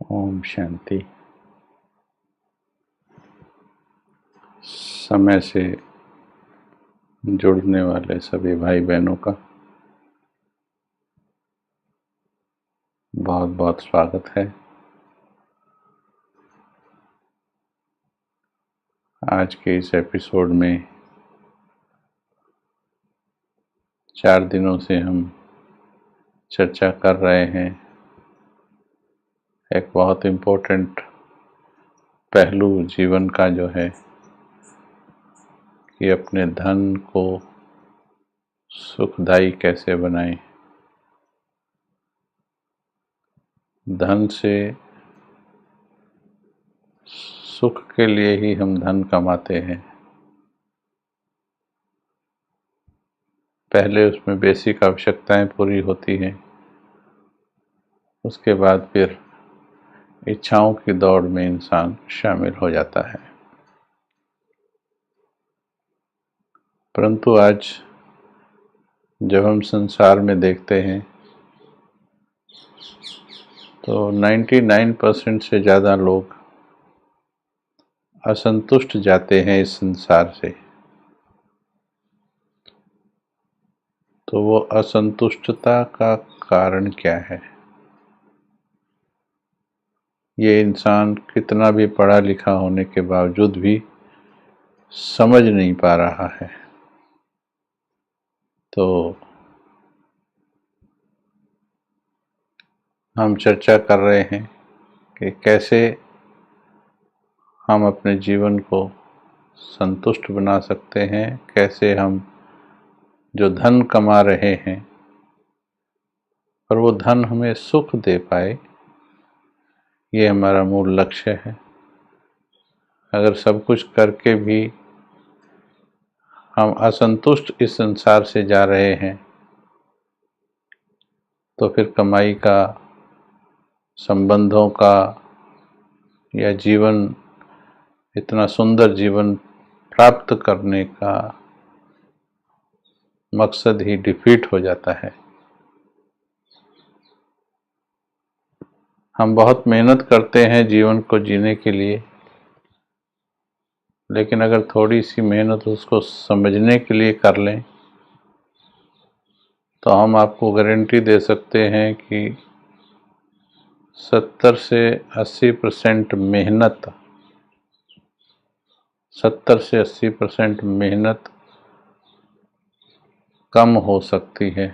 ओम शांति। समय से जुड़ने वाले सभी भाई बहनों का बहुत बहुत स्वागत है। आज के इस एपिसोड में 4 दिनों से हम चर्चा कर रहे हैं एक बहुत इम्पोर्टेंट पहलू जीवन का, जो है कि अपने धन को सुखदायी कैसे बनाएं। धन से सुख के लिए ही हम धन कमाते हैं। पहले उसमें बेसिक आवश्यकताएं पूरी होती हैं, उसके बाद फिर इच्छाओं की दौड़ में इंसान शामिल हो जाता है। परंतु आज जब हम संसार में देखते हैं तो 99% से ज़्यादा लोग असंतुष्ट जाते हैं इस संसार से। तो वो असंतुष्टता का कारण क्या है? ये इंसान कितना भी पढ़ा लिखा होने के बावजूद भी समझ नहीं पा रहा है। तो हम चर्चा कर रहे हैं कि कैसे हम अपने जीवन को संतुष्ट बना सकते हैं, कैसे हम जो धन कमा रहे हैं और वो धन हमें सुख दे पाए, ये हमारा मूल लक्ष्य है। अगर सब कुछ करके भी हम असंतुष्ट इस संसार से जा रहे हैं तो फिर कमाई का, संबंधों का या जीवन, इतना सुंदर जीवन प्राप्त करने का मकसद ही डिफीट हो जाता है। हम बहुत मेहनत करते हैं जीवन को जीने के लिए, लेकिन अगर थोड़ी सी मेहनत उसको समझने के लिए कर लें तो हम आपको गारंटी दे सकते हैं कि 70 से 80% मेहनत 70 से 80% मेहनत कम हो सकती है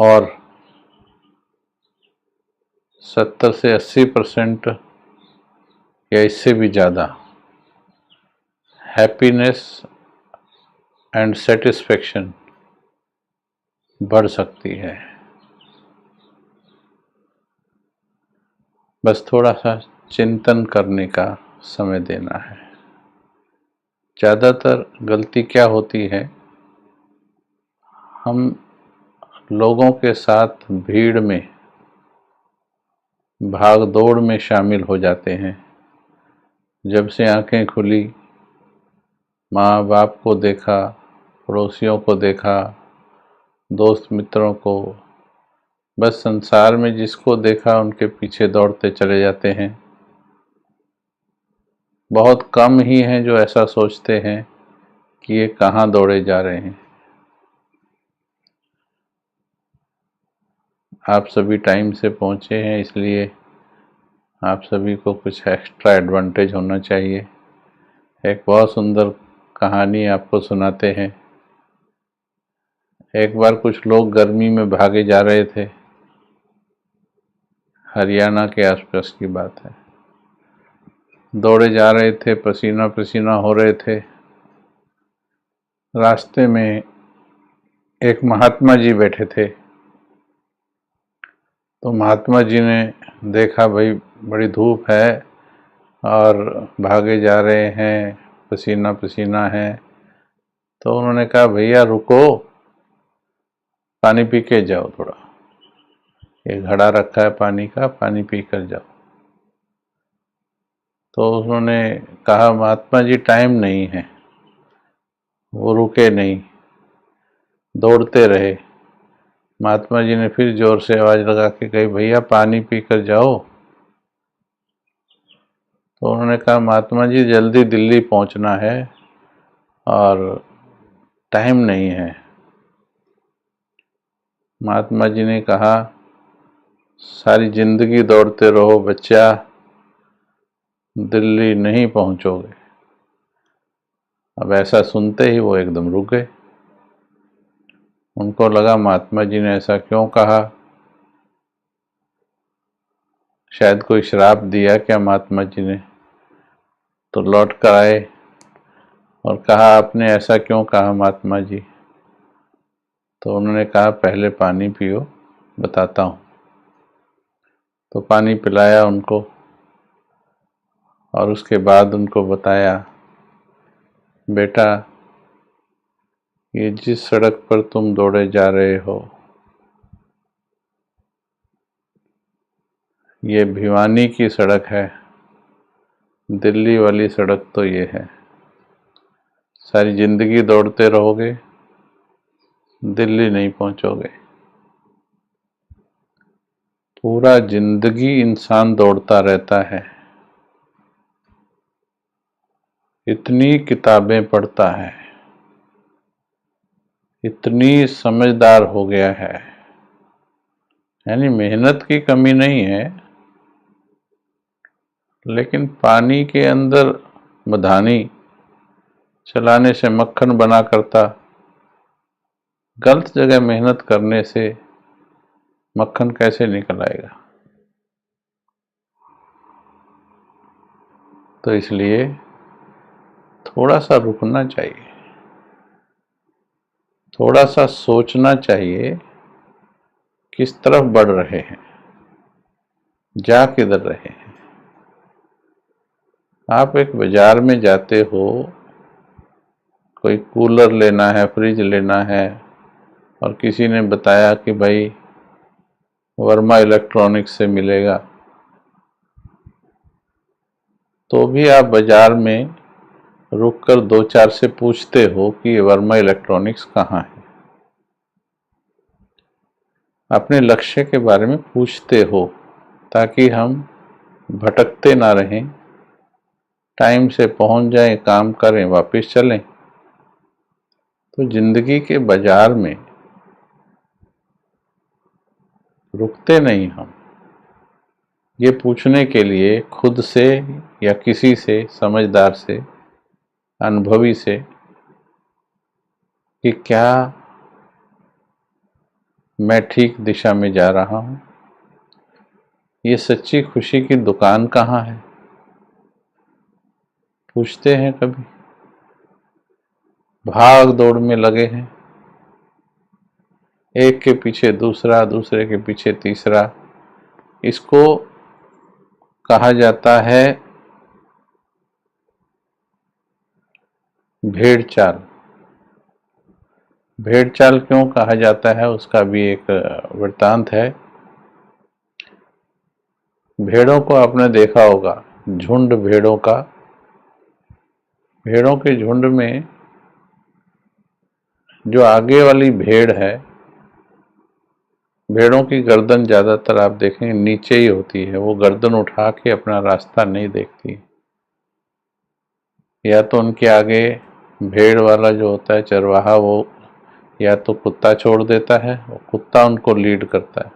और 70 से 80% या इससे भी ज़्यादा हैप्पीनेस एंड सेटिस्फैक्शन बढ़ सकती है। बस थोड़ा सा चिंतन करने का समय देना है। ज़्यादातर गलती क्या होती है, हम लोगों के साथ भीड़ में, भाग दौड़ में शामिल हो जाते हैं। जब से आंखें खुली, माँ बाप को देखा, पड़ोसियों को देखा, दोस्त मित्रों को, बस संसार में जिसको देखा उनके पीछे दौड़ते चले जाते हैं। बहुत कम ही हैं जो ऐसा सोचते हैं कि ये कहाँ दौड़े जा रहे हैं। आप सभी टाइम से पहुँचे हैं, इसलिए आप सभी को कुछ एक्स्ट्रा एडवांटेज होना चाहिए। एक बहुत सुंदर कहानी आपको सुनाते हैं। एक बार कुछ लोग गर्मी में भागे जा रहे थे, हरियाणा के आसपास की बात है। दौड़े जा रहे थे, पसीना पसीना हो रहे थे। रास्ते में एक महात्मा जी बैठे थे। तो महात्मा जी ने देखा, भाई बड़ी धूप है और भागे जा रहे हैं, पसीना पसीना है। तो उन्होंने कहा, भैया रुको, पानी पी के जाओ थोड़ा, ये घड़ा रखा है पानी का, पानी पी कर जाओ। तो उन्होंने कहा, महात्मा जी टाइम नहीं है। वो रुके नहीं, दौड़ते रहे। महात्मा जी ने फिर जोर से आवाज़ लगा के कही, भैया पानी पी कर जाओ। तो उन्होंने कहा महात्मा जी जल्दी दिल्ली पहुंचना है और टाइम नहीं है। महात्मा जी ने कहा सारी जिंदगी दौड़ते रहो बच्चा, दिल्ली नहीं पहुंचोगे। अब ऐसा सुनते ही वो एकदम रुक गए। उनको लगा महात्मा जी ने ऐसा क्यों कहा, शायद कोई श्राप दिया क्या महात्मा जी ने। तो लौट कर आए और कहा आपने ऐसा क्यों कहा महात्मा जी। तो उन्होंने कहा पहले पानी पियो, बताता हूँ। तो पानी पिलाया उनको और उसके बाद उनको बताया बेटा ये जिस सड़क पर तुम दौड़े जा रहे हो ये भिवानी की सड़क है, दिल्ली वाली सड़क तो ये है। सारी जिंदगी दौड़ते रहोगे, दिल्ली नहीं पहुंचोगे। पूरा जिंदगी इंसान दौड़ता रहता है, इतनी किताबें पढ़ता है, इतनी समझदार हो गया है, यानी मेहनत की कमी नहीं है, लेकिन पानी के अंदर मधानी चलाने से मक्खन बना करता, गलत जगह मेहनत करने से मक्खन कैसे निकल आएगा। तो इसलिए थोड़ा सा रुकना चाहिए, थोड़ा सा सोचना चाहिए किस तरफ बढ़ रहे हैं, जा किधर रहे हैं। आप एक बाजार में जाते हो, कोई कूलर लेना है, फ्रिज लेना है, और किसी ने बताया कि भाई वर्मा इलेक्ट्रॉनिक्स से मिलेगा, तो भी आप बाजार में रुककर दो चार से पूछते हो कि ये वर्मा इलेक्ट्रॉनिक्स कहाँ है। अपने लक्ष्य के बारे में पूछते हो ताकि हम भटकते ना रहें, टाइम से पहुंच जाएं, काम करें, वापस चलें। तो जिंदगी के बाजार में रुकते नहीं हम, ये पूछने के लिए खुद से या किसी से समझदार से, अनुभवी से, कि क्या मैं ठीक दिशा में जा रहा हूं, ये सच्ची खुशी की दुकान कहाँ है। पूछते हैं कभी? भाग दौड़ में लगे हैं, एक के पीछे दूसरा, दूसरे के पीछे तीसरा। इसको कहा जाता है भेड़ चाल। भेड़ चाल क्यों कहा जाता है उसका भी एक वृत्तांत है। भेड़ों को आपने देखा होगा, झुंड भेड़ों का, भेड़ों के झुंड में जो आगे वाली भेड़ है, भेड़ों की गर्दन ज्यादातर आप देखेंगे नीचे ही होती है, वो गर्दन उठा के अपना रास्ता नहीं देखती। या तो उनके आगे भेड़ वाला जो होता है चरवाहा, वो या तो कुत्ता छोड़ देता है, वो कुत्ता उनको लीड करता है,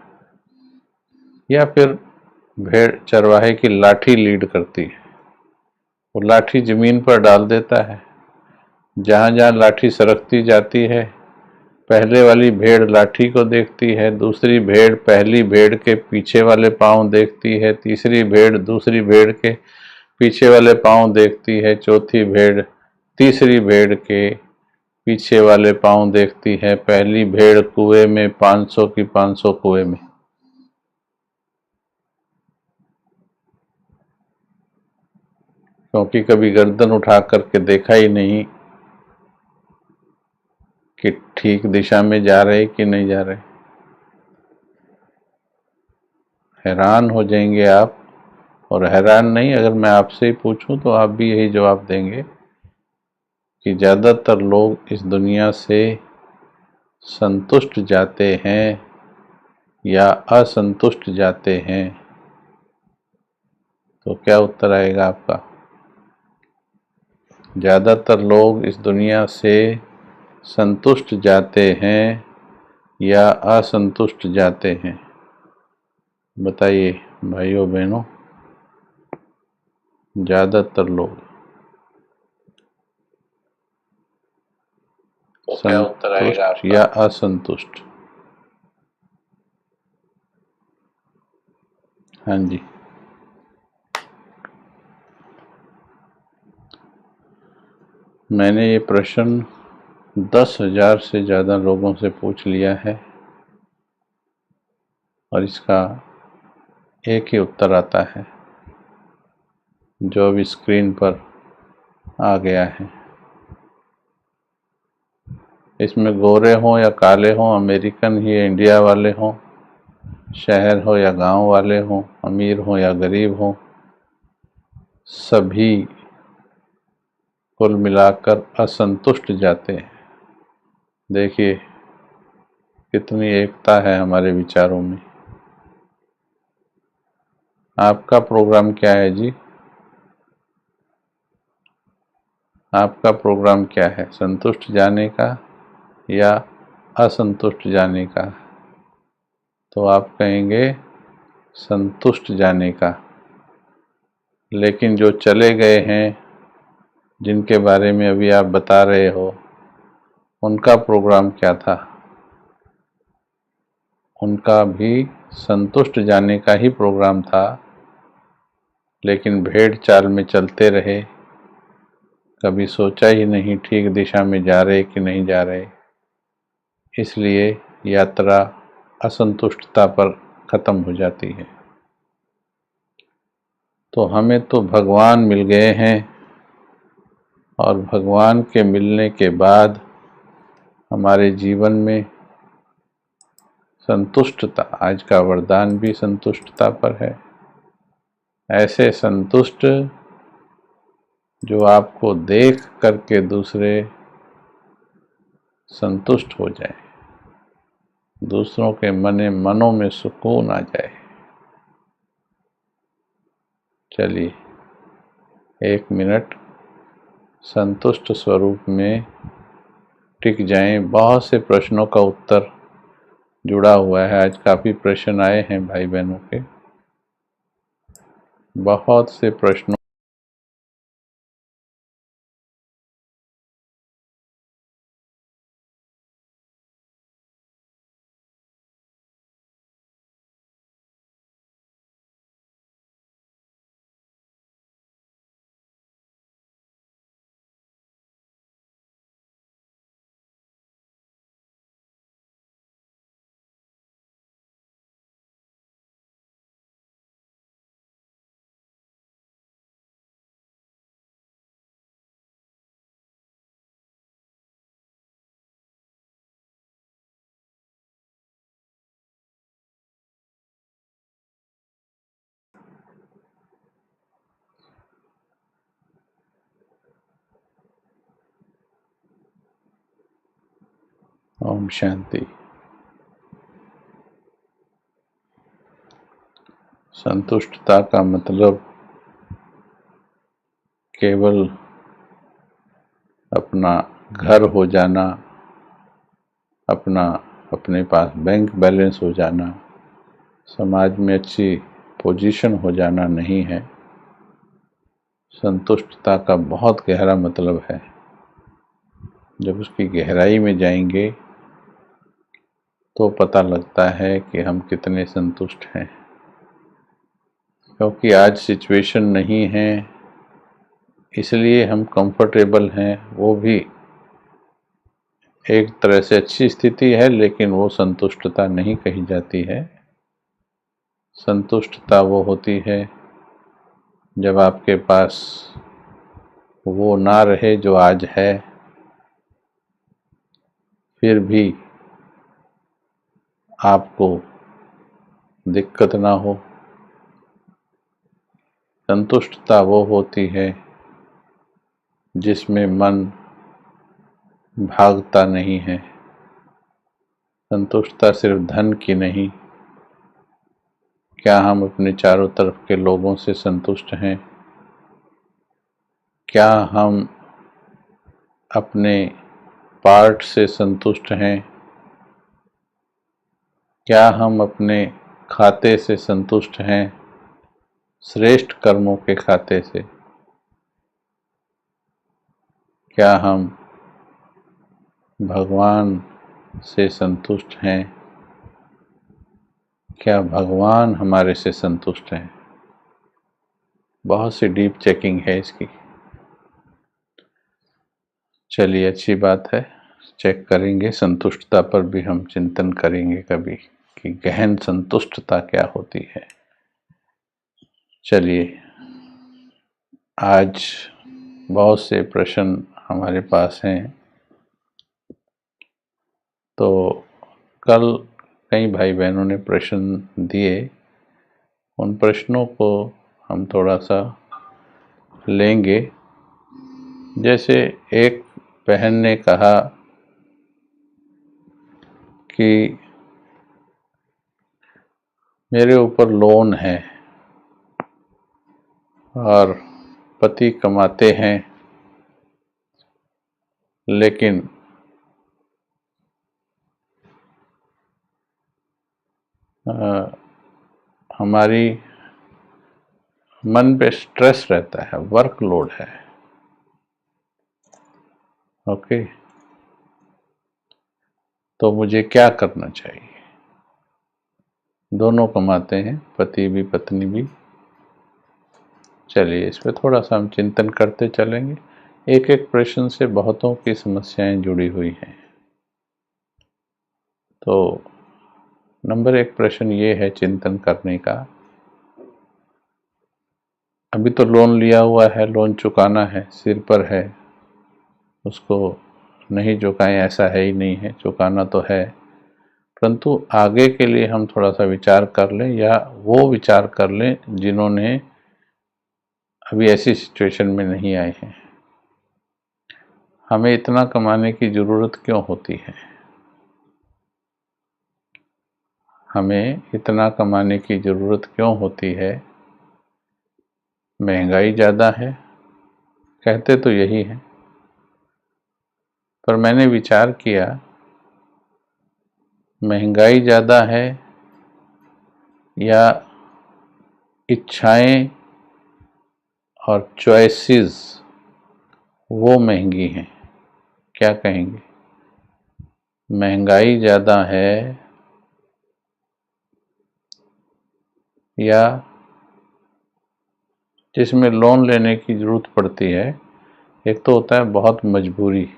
या फिर भेड़ चरवाहे की लाठी लीड करती है। वो लाठी जमीन पर डाल देता है, जहां जहां लाठी सरकती जाती है, पहले वाली भेड़ लाठी को देखती है, दूसरी भेड़ पहली भेड़ के पीछे वाले पांव देखती है, तीसरी भेड़ दूसरी भेड़ के पीछे वाले पांव देखती है, चौथी भेड़ तीसरी भेड़ के पीछे वाले पांव देखती है। पहली भेड़ कुएं में, 500 की 500 कुएं में। क्योंकि कभी गर्दन उठा करके देखा ही नहीं कि ठीक दिशा में जा रहे कि नहीं जा रहे। हैरान हो जाएंगे आप, और हैरान नहीं, अगर मैं आपसे ही पूछूं तो आप भी यही जवाब देंगे कि ज़्यादातर लोग इस दुनिया से संतुष्ट जाते हैं या असंतुष्ट जाते हैं, तो क्या उत्तर आएगा आपका? ज़्यादातर लोग इस दुनिया से संतुष्ट जाते हैं या असंतुष्ट जाते हैं? बताइए भाइयों बहनों, ज़्यादातर लोग संतुष्ट या असंतुष्ट? हाँ जी, मैंने ये प्रश्न 10,000 से ज़्यादा लोगों से पूछ लिया है और इसका एक ही उत्तर आता है जो अभी स्क्रीन पर आ गया है। इसमें गोरे हों या काले हों, अमेरिकन ही या इंडिया वाले हों, शहर हो या गांव वाले हों, अमीर हों या गरीब हों, सभी कुल मिलाकर असंतुष्ट जाते हैं। देखिए कितनी एकता है हमारे विचारों में। आपका प्रोग्राम क्या है जी? आपका प्रोग्राम क्या है? संतुष्ट जाने का या असंतुष्ट जाने का? तो आप कहेंगे संतुष्ट जाने का। लेकिन जो चले गए हैं, जिनके बारे में अभी आप बता रहे हो, उनका प्रोग्राम क्या था? उनका भी संतुष्ट जाने का ही प्रोग्राम था, लेकिन भेड़ चाल में चलते रहे, कभी सोचा ही नहीं ठीक दिशा में जा रहे कि नहीं जा रहे, इसलिए यात्रा असंतुष्टता पर खत्म हो जाती है। तो हमें तो भगवान मिल गए हैं और भगवान के मिलने के बाद हमारे जीवन में संतुष्टता, आज का वरदान भी संतुष्टता पर है। ऐसे संतुष्ट जो आपको देख करके दूसरे संतुष्ट हो जाए, दूसरों के मनों में सुकून आ जाए। चलिए 1 मिनट संतुष्ट स्वरूप में टिक जाएं। बहुत से प्रश्नों का उत्तर जुड़ा हुआ है। आज काफ़ी प्रश्न आए हैं भाई बहनों के, बहुत से प्रश्नों ओम शांति। संतुष्टता का मतलब केवल अपना घर हो जाना, अपने पास बैंक बैलेंस हो जाना, समाज में अच्छी पोजीशन हो जाना नहीं है। संतुष्टता का बहुत गहरा मतलब है। जब उसकी गहराई में जाएंगे तो पता लगता है कि हम कितने संतुष्ट हैं। क्योंकि आज सिचुएशन नहीं है, इसलिए हम कंफर्टेबल हैं। वो भी एक तरह से अच्छी स्थिति है, लेकिन वो संतुष्टता नहीं कही जाती है। संतुष्टता वो होती है जब आपके पास वो ना रहे जो आज है, फिर भी आपको दिक्कत ना हो। संतुष्टता वो होती है जिसमें मन भागता नहीं है। संतुष्टता सिर्फ धन की नहीं, क्या हम अपने चारों तरफ के लोगों से संतुष्ट हैं? क्या हम अपने पार्ट से संतुष्ट हैं? क्या हम अपने खाते से संतुष्ट हैं, श्रेष्ठ कर्मों के खाते से? क्या हम भगवान से संतुष्ट हैं? क्या भगवान हमारे से संतुष्ट हैं? बहुत सी डीप चेकिंग है इसकी। चलिए, अच्छी बात है, चेक करेंगे। संतुष्टता पर भी हम चिंतन करेंगे कभी कि गहन संतुष्टता क्या होती है। चलिए, आज बहुत से प्रश्न हमारे पास हैं। तो कल कई भाई बहनों ने प्रश्न दिए, उन प्रश्नों को हम थोड़ा सा लेंगे। जैसे एक बहन ने कहा कि मेरे ऊपर लोन है और पति कमाते हैं, लेकिन हमारी मन पे स्ट्रेस रहता है, वर्कलोड है। ओके, तो मुझे क्या करना चाहिए? दोनों कमाते हैं, पति भी पत्नी भी। चलिए, इस पर थोड़ा सा हम चिंतन करते चलेंगे। एक एक प्रश्न से बहुतों की समस्याएं जुड़ी हुई हैं। तो नंबर एक प्रश्न ये है चिंतन करने का, अभी तो लोन लिया हुआ है, लोन चुकाना है, सिर पर है, उसको नहीं चुकाएं ऐसा है ही नहीं है, चुकाना तो है। परंतु आगे के लिए हम थोड़ा सा विचार कर लें, या वो विचार कर लें जिन्होंने अभी ऐसी सिचुएशन में नहीं आए हैं। हमें इतना कमाने की ज़रूरत क्यों होती है? हमें इतना कमाने की ज़रूरत क्यों होती है? महंगाई ज़्यादा है, कहते तो यही है, पर मैंने विचार किया, महंगाई ज़्यादा है या इच्छाएं और चॉइसेस वो महंगी हैं? क्या कहेंगे? महंगाई ज़्यादा है या जिसमें लोन लेने की ज़रूरत पड़ती है? एक तो होता है बहुत मजबूरी,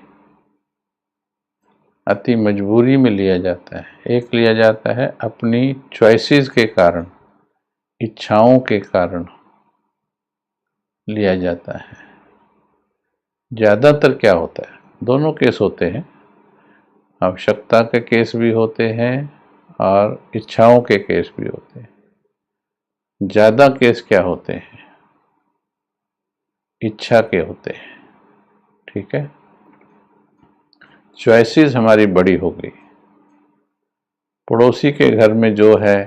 अति मजबूरी में लिया जाता है। एक लिया जाता है अपनी चॉइसेस के कारण, इच्छाओं के कारण लिया जाता है। ज़्यादातर क्या होता है, दोनों केस होते हैं, आवश्यकता के केस भी होते हैं और इच्छाओं के केस भी होते हैं। ज़्यादा केस क्या होते हैं? इच्छा के होते हैं। ठीक है, चॉइसेस हमारी बड़ी हो गई। पड़ोसी के घर में जो है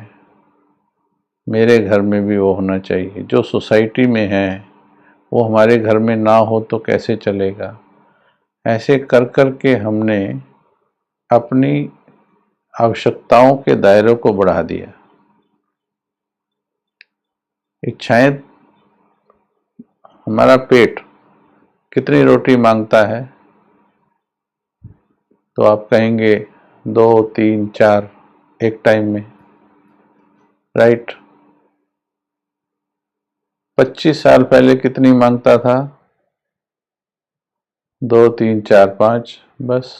मेरे घर में भी वो होना चाहिए, जो सोसाइटी में है वो हमारे घर में ना हो तो कैसे चलेगा? ऐसे कर कर के हमने अपनी आवश्यकताओं के दायरे को बढ़ा दिया। इच्छाएं, हमारा पेट कितनी रोटी मांगता है? तो आप कहेंगे 2, 3, 4 एक टाइम में, राइट। 25 साल पहले कितनी मांगता था? 2, 3, 4, 5, बस।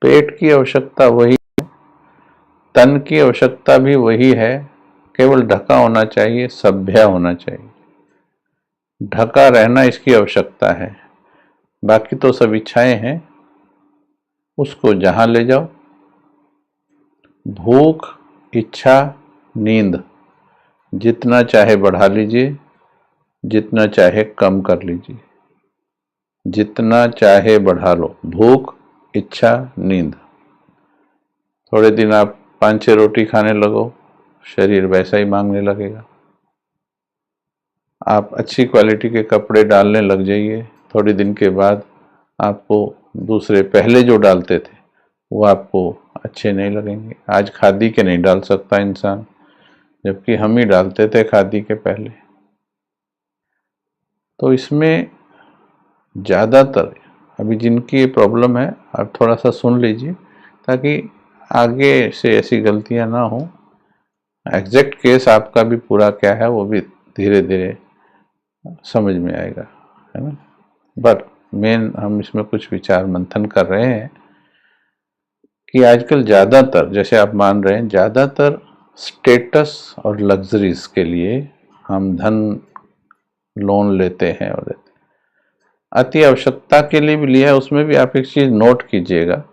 पेट की आवश्यकता वही, तन की आवश्यकता भी वही है, केवल ढका होना चाहिए, सभ्य होना चाहिए। ढका रहना इसकी आवश्यकता है, बाकी तो सब इच्छाएं हैं, उसको जहां ले जाओ। भूख, इच्छा, नींद जितना चाहे बढ़ा लीजिए, जितना चाहे कम कर लीजिए, जितना चाहे बढ़ा लो। भूख, इच्छा, नींद। थोड़े दिन आप 5-6 रोटी खाने लगो, शरीर वैसा ही मांगने लगेगा। आप अच्छी क्वालिटी के कपड़े डालने लग जाइए, थोड़ी दिन के बाद आपको दूसरे पहले जो डालते थे वो आपको अच्छे नहीं लगेंगे। आज खादी के नहीं डाल सकता इंसान, जबकि हम ही डालते थे खादी के पहले। तो इसमें ज़्यादातर अभी जिनकी ये प्रॉब्लम है, आप थोड़ा सा सुन लीजिए ताकि आगे से ऐसी गलतियां ना हो। एग्जैक्ट केस आपका भी पूरा क्या है वो भी धीरे धीरे समझ में आएगा, है ना। बट मेन हम इसमें कुछ विचार मंथन कर रहे हैं कि आजकल ज़्यादातर, जैसे आप मान रहे हैं, ज़्यादातर स्टेटस और लग्जरीज के लिए हम धन लोन लेते हैं और देते हैं। अति आवश्यकता के लिए भी लिया है, उसमें भी आप एक चीज़ नोट कीजिएगा,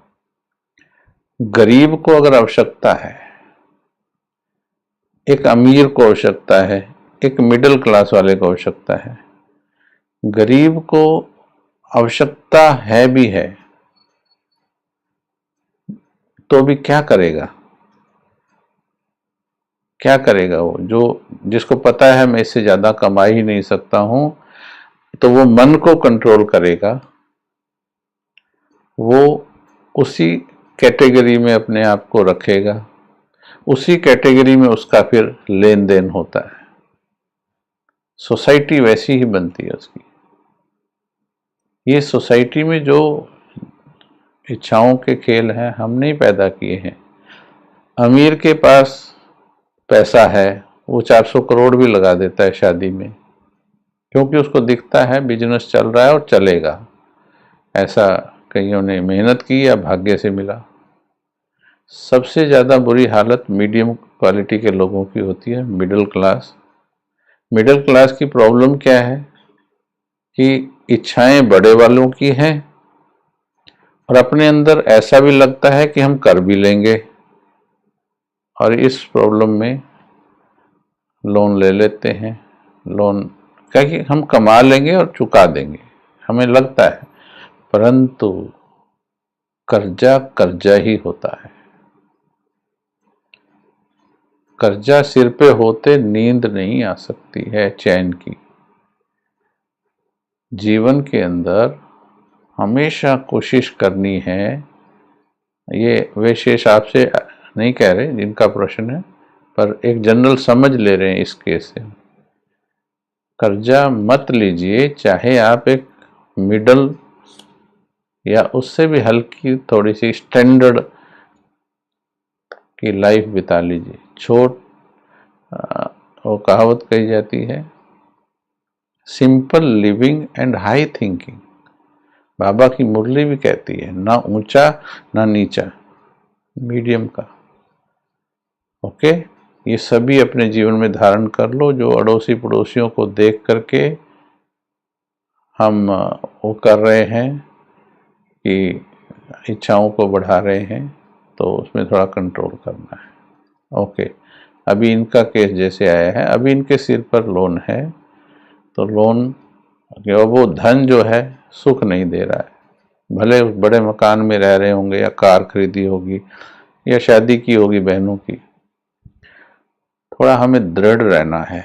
गरीब को अगर आवश्यकता है, एक अमीर को आवश्यकता है, एक मिडिल क्लास वाले को आवश्यकता है, गरीब को आवश्यकता है भी है तो भी क्या करेगा, क्या करेगा वो जो जिसको पता है मैं इससे ज्यादा कमा ही नहीं सकता हूं, तो वो मन को कंट्रोल करेगा, वो उसी कैटेगरी में अपने आप को रखेगा, उसी कैटेगरी में उसका फिर लेन देन होता है। सोसाइटी वैसी ही बनती है उसकी। ये सोसाइटी में जो इच्छाओं के खेल हैं हम नहीं पैदा किए हैं। अमीर के पास पैसा है, वो 400 करोड़ भी लगा देता है शादी में, क्योंकि उसको दिखता है बिजनेस चल रहा है और चलेगा। ऐसा कईयों ने मेहनत की या भाग्य से मिला। सबसे ज़्यादा बुरी हालत मीडियम क्वालिटी के लोगों की होती है, मिडिल क्लास। मिडिल क्लास की प्रॉब्लम क्या है कि इच्छाएं बड़े वालों की हैं और अपने अंदर ऐसा भी लगता है कि हम कर भी लेंगे, और इस प्रॉब्लम में लोन ले लेते हैं। लोन क्या कि हम कमा लेंगे और चुका देंगे, हमें लगता है, परंतु कर्जा कर्जा ही होता है। कर्जा सिर पे होते नींद नहीं आ सकती है चैन की। जीवन के अंदर हमेशा कोशिश करनी है, ये विशेष आपसे नहीं कह रहे जिनका प्रश्न है, पर एक जनरल समझ ले रहे हैं इस केस से। कर्जा मत लीजिए, चाहे आप एक मिडल या उससे भी हल्की थोड़ी सी स्टैंडर्ड की लाइफ बिता लीजिए। वो कहावत कही जाती है, simple living and high thinking. बाबा की मुरली भी कहती है, ना ऊंचा ना नीचा, मीडियम का। ओके, ये सभी अपने जीवन में धारण कर लो। जो अड़ोसी पड़ोसियों को देख करके हम वो कर रहे हैं कि इच्छाओं को बढ़ा रहे हैं, तो उसमें थोड़ा कंट्रोल करना है। ओके, अभी इनका केस जैसे आया है, अभी इनके सिर पर लोन है, तो लोन वो धन जो है सुख नहीं दे रहा है। भले बड़े मकान में रह रहे होंगे या कार खरीदी होगी या शादी की होगी बहनों की, थोड़ा हमें दृढ़ रहना है।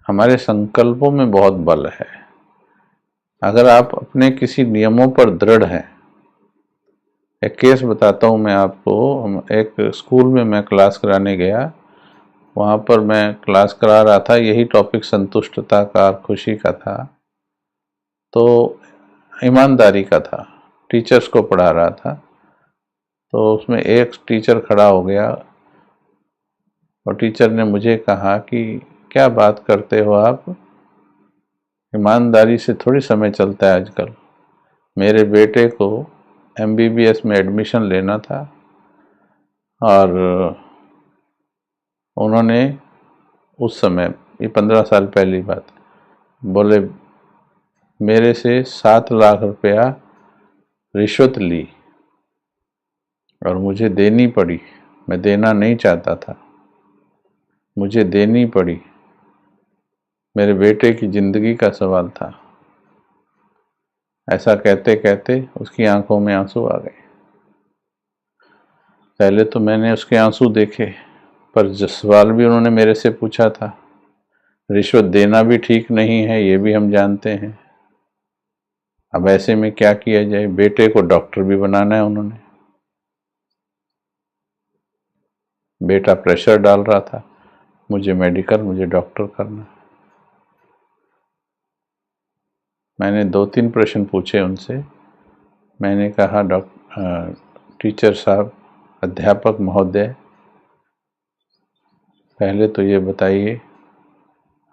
हमारे संकल्पों में बहुत बल है। अगर आप अपने किसी नियमों पर दृढ़ हैं, एक केस बताता हूँ मैं आपको। एक स्कूल में मैं क्लास कराने गया, वहाँ पर मैं क्लास करा रहा था, यही टॉपिक संतुष्टता का, खुशी का था, तो ईमानदारी का था, टीचर्स को पढ़ा रहा था। तो उसमें एक टीचर खड़ा हो गया और टीचर ने मुझे कहा कि क्या बात करते हो आप, ईमानदारी से थोड़ी समय चलता है आजकल। मेरे बेटे को MBBS में एडमिशन लेना था और उन्होंने उस समय, ये 15 साल पहली बात, बोले मेरे से 7 लाख रुपया रिश्वत ली और मुझे देनी पड़ी। मैं देना नहीं चाहता था, मुझे देनी पड़ी। मेरे बेटे की जिंदगी का सवाल था। ऐसा कहते कहते उसकी आंखों में आंसू आ गए। पहले तो मैंने उसके आंसू देखे, पर जो सवाल भी उन्होंने मेरे से पूछा था, रिश्वत देना भी ठीक नहीं है, ये भी हम जानते हैं। अब ऐसे में क्या किया जाए? बेटे को डॉक्टर भी बनाना है उन्होंने। बेटा प्रेशर डाल रहा था, मुझे मेडिकल, मुझे डॉक्टर करना है। मैंने 2-3 प्रश्न पूछे उनसे। मैंने कहा, टीचर साहब, अध्यापक महोदय, पहले तो ये बताइए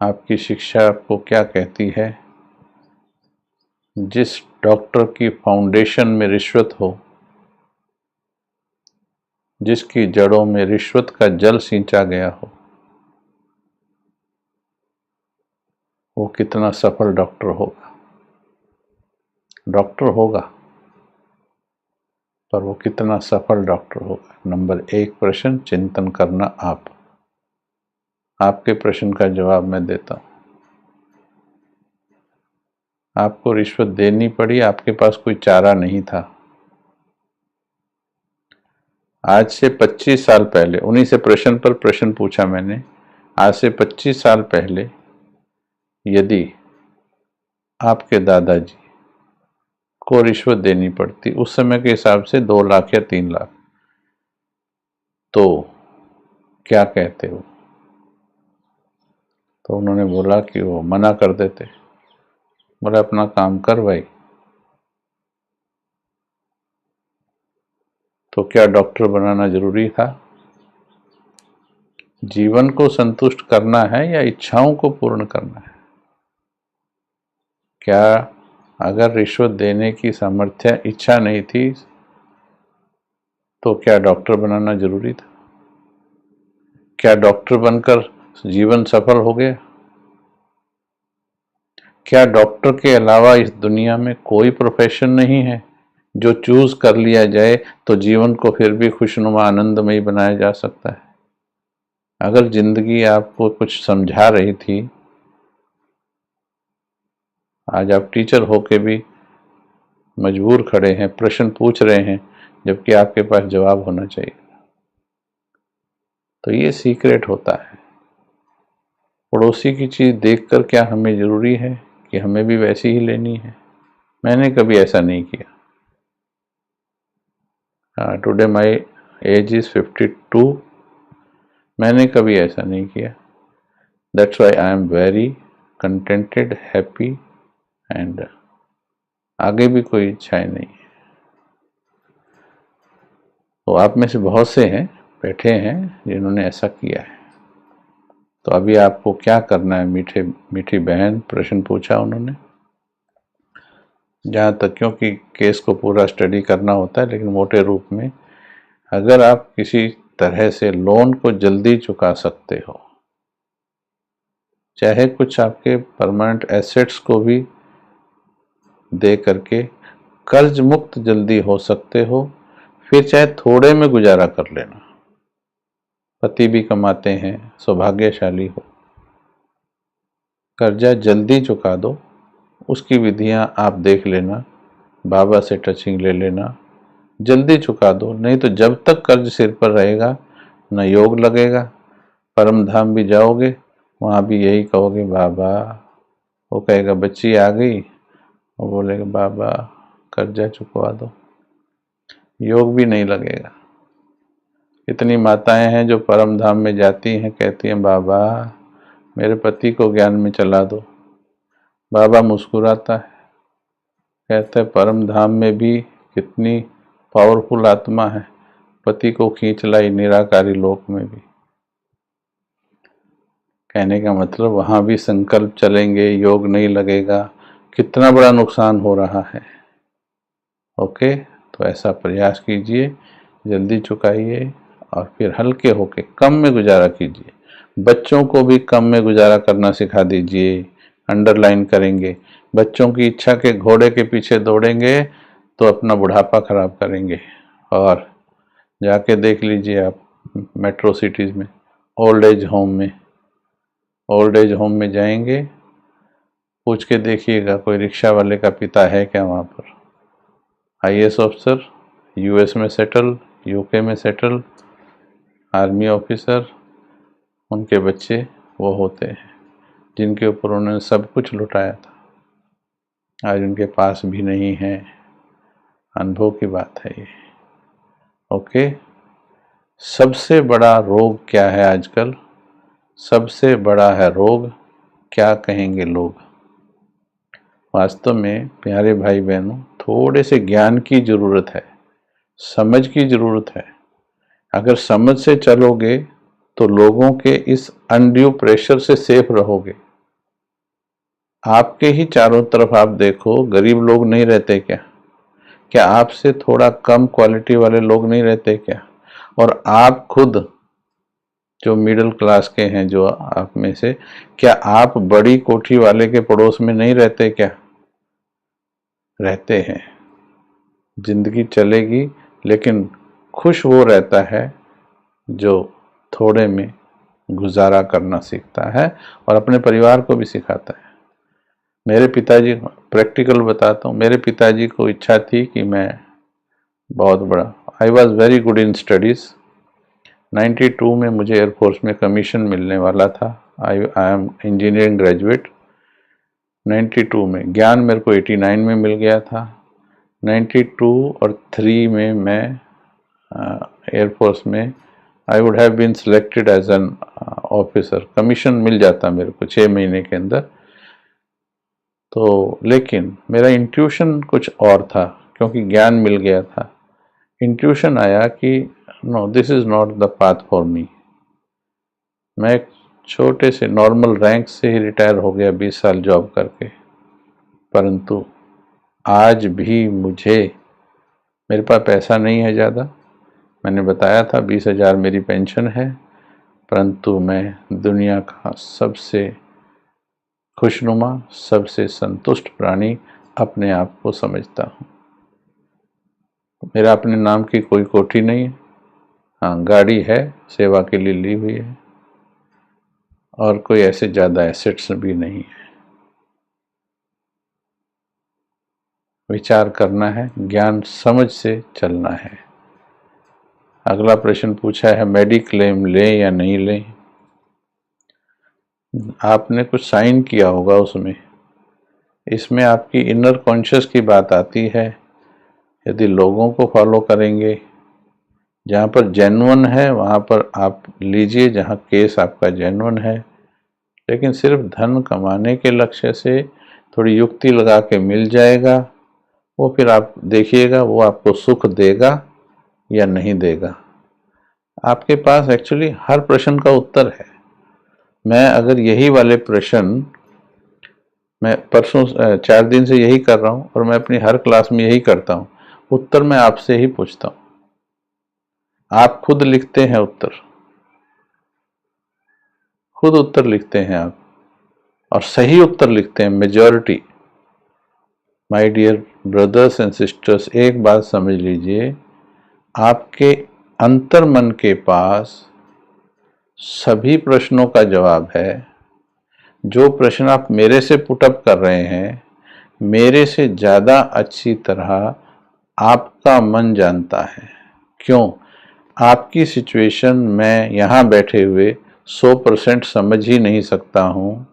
आपकी शिक्षा आपको क्या कहती है, जिस डॉक्टर की फाउंडेशन में रिश्वत हो, जिसकी जड़ों में रिश्वत का जल सींचा गया हो, वो कितना सफल डॉक्टर होगा? डॉक्टर होगा, पर वो कितना सफल डॉक्टर होगा? नंबर 1 प्रश्न चिंतन करना। आपके प्रश्न का जवाब मैं देता हूं। आपको रिश्वत देनी पड़ी, आपके पास कोई चारा नहीं था। आज से 25 साल पहले, उन्हीं से प्रश्न पर प्रश्न पूछा मैंने। आज से 25 साल पहले यदि आपके दादाजी को रिश्वत देनी पड़ती, उस समय के हिसाब से 2 लाख या 3 लाख, तो क्या कहते हो? तो उन्होंने बोला कि वो मना कर देते। बोला, अपना काम कर भाई। तो क्या डॉक्टर बनाना जरूरी था? जीवन को संतुष्ट करना है या इच्छाओं को पूर्ण करना है? क्या अगर रिश्वत देने की सामर्थ्य, इच्छा नहीं थी, तो क्या डॉक्टर बनाना जरूरी था? क्या डॉक्टर बनकर जीवन सफल हो गया? क्या डॉक्टर के अलावा इस दुनिया में कोई प्रोफेशन नहीं है जो चूज कर लिया जाए तो जीवन को फिर भी खुशनुमा आनंदमयी बनाया जा सकता है? अगर जिंदगी आपको कुछ समझा रही थी, आज आप टीचर होके भी मजबूर खड़े हैं, प्रश्न पूछ रहे हैं, जबकि आपके पास जवाब होना चाहिए। तो ये सीक्रेट होता है। पड़ोसी की चीज देखकर क्या हमें जरूरी है कि हमें भी वैसी ही लेनी है? मैंने कभी ऐसा नहीं किया। Today my age is 52। मैंने कभी ऐसा नहीं किया। That's why I am very contented, happy, and आगे भी कोई इच्छाएं नहीं है। तो आप में से बहुत से हैं, बैठे हैं, जिन्होंने ऐसा किया है। तो अभी आपको क्या करना है? मीठी बहन, प्रश्न पूछा उन्होंने। जहाँ तक, क्योंकि केस को पूरा स्टडी करना होता है, लेकिन मोटे रूप में, अगर आप किसी तरह से लोन को जल्दी चुका सकते हो, चाहे कुछ आपके परमानेंट एसेट्स को भी दे करके कर्ज मुक्त जल्दी हो सकते हो, फिर चाहे थोड़े में गुजारा कर लेना। पति भी कमाते हैं, सौभाग्यशाली हो। कर्जा जल्दी चुका दो, उसकी विधियां आप देख लेना, बाबा से टचिंग ले लेना, जल्दी चुका दो। नहीं तो जब तक कर्ज सिर पर रहेगा, न योग लगेगा। परम धाम भी जाओगे, वहाँ भी यही कहोगे, बाबा। वो कहेगा, बच्ची आ गई, वो बोलेगा, बाबा कर्जा चुकवा दो। योग भी नहीं लगेगा। इतनी माताएं हैं जो परम धाम में जाती हैं, कहती हैं, बाबा मेरे पति को ज्ञान में चला दो। बाबा मुस्कुराता है, कहता है, परम धाम में भी कितनी पावरफुल आत्मा है, पति को खींच लाई निराकारी लोक में भी। कहने का मतलब, वहां भी संकल्प चलेंगे, योग नहीं लगेगा, कितना बड़ा नुकसान हो रहा है। ओके, तो ऐसा प्रयास कीजिए, जल्दी चुकाइए, और फिर हल्के होके कम में गुजारा कीजिए। बच्चों को भी कम में गुजारा करना सिखा दीजिए। अंडरलाइन करेंगे, बच्चों की इच्छा के घोड़े के पीछे दौड़ेंगे तो अपना बुढ़ापा खराब करेंगे। और जाके देख लीजिए आप मेट्रो सिटीज़ में, ओल्ड एज होम में जाएंगे, पूछ के देखिएगा कोई रिक्शा वाले का पिता है क्या वहाँ पर, आईएएस ऑफिसर, यूएस में सेटल, यूके में सेटल आर्मी ऑफिसर, उनके बच्चे वो होते हैं जिनके ऊपर उन्होंने सब कुछ लुटाया था, आज उनके पास भी नहीं है। अनुभव की बात है ये। ओके, सबसे बड़ा रोग क्या है आजकल? सबसे बड़ा है रोग क्या कहेंगे लोग। वास्तव में प्यारे भाई बहनों, थोड़े से ज्ञान की जरूरत है, समझ की जरूरत है। अगर समझ से चलोगे तो लोगों के इस अनड्यू प्रेशर से सेफ रहोगे। आपके ही चारों तरफ आप देखो, गरीब लोग नहीं रहते क्या? क्या आपसे थोड़ा कम क्वालिटी वाले लोग नहीं रहते क्या? और आप खुद जो मिडिल क्लास के हैं, जो आप में से, क्या आप बड़ी कोठी वाले के पड़ोस में नहीं रहते क्या? रहते हैं। जिंदगी चलेगी, लेकिन खुश वो रहता है जो थोड़े में गुजारा करना सीखता है और अपने परिवार को भी सिखाता है। मेरे पिताजी, प्रैक्टिकल बताता हूँ, मेरे पिताजी को इच्छा थी कि मैं बहुत बड़ा, I was very good in studies. 92 में मुझे एयरफोर्स में कमीशन मिलने वाला था। I am engineering graduate. 92 में ज्ञान मेरे को 89 में मिल गया था। 92 और 3 में मैं एयरफोर्स में I would have been selected as an officer. Commission मिल जाता मेरे को 6 महीने के अंदर। तो लेकिन मेरा इंट्यूशन कुछ और था, क्योंकि ज्ञान मिल गया था। इंट्यूशन आया कि no, this is not the path for me. मैं एक छोटे से नॉर्मल रैंक से ही रिटायर हो गया 20 साल जॉब करके, परंतु आज भी मेरे पास पैसा नहीं है ज़्यादा। मैंने बताया था 20,000 मेरी पेंशन है, परंतु मैं दुनिया का सबसे खुशनुमा, सबसे संतुष्ट प्राणी अपने आप को समझता हूँ। मेरा अपने नाम की कोई कोठी नहीं है। हाँ, गाड़ी है, सेवा के लिए ली हुई है, और कोई ऐसे ज़्यादा एसेट्स भी नहीं है। विचार करना है, ज्ञान समझ से चलना है। अगला प्रश्न पूछा है, मेडिक्लेम लें या नहीं लें? आपने कुछ साइन किया होगा उसमें। इसमें आपकी इनर कॉन्शियस की बात आती है। यदि लोगों को फॉलो करेंगे, जहाँ पर जेन्युइन है वहाँ पर आप लीजिए, जहाँ केस आपका जेन्युइन है। लेकिन सिर्फ धन कमाने के लक्ष्य से थोड़ी युक्ति लगा के मिल जाएगा, वो फिर आप देखिएगा वो आपको सुख देगा या नहीं देगा। आपके पास एक्चुअली हर प्रश्न का उत्तर है। मैं अगर यही वाले प्रश्न, मैं परसों 4 दिन से यही कर रहा हूँ और मैं अपनी हर क्लास में यही करता हूँ, उत्तर मैं आपसे ही पूछता हूँ। आप खुद लिखते हैं उत्तर, खुद उत्तर लिखते हैं आप, और सही उत्तर लिखते हैं majority. My dear brothers and sisters, एक बात समझ लीजिए, आपके अंतर मन के पास सभी प्रश्नों का जवाब है। जो प्रश्न आप मेरे से पुटअप कर रहे हैं, मेरे से ज़्यादा अच्छी तरह आपका मन जानता है। क्यों? आपकी सिचुएशन मैं यहाँ बैठे हुए 100% समझ ही नहीं सकता हूँ,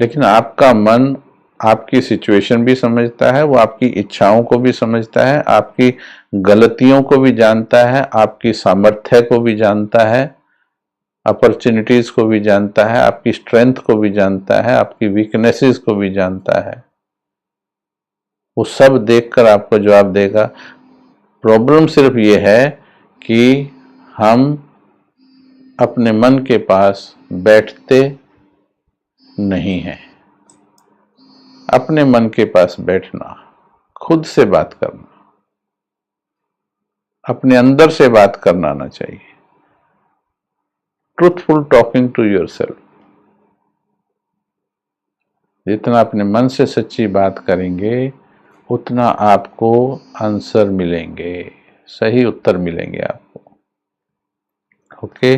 लेकिन आपका मन आपकी सिचुएशन भी समझता है, वो आपकी इच्छाओं को भी समझता है, आपकी गलतियों को भी जानता है, आपकी सामर्थ्य को भी जानता है, अपॉर्चुनिटीज को भी जानता है, आपकी स्ट्रेंथ को भी जानता है, आपकी वीकनेसेस को भी जानता है। वो सब देखकर आपको जवाब देगा। प्रॉब्लम सिर्फ ये है कि हम अपने मन के पास बैठते नहीं हैं। अपने मन के पास बैठना, खुद से बात करना, अपने अंदर से बात करना आना चाहिए। Truthful talking to yourself. जितना अपने मन से सच्ची बात करेंगे, उतना आपको आंसर मिलेंगे, सही उत्तर मिलेंगे आपको। ओके,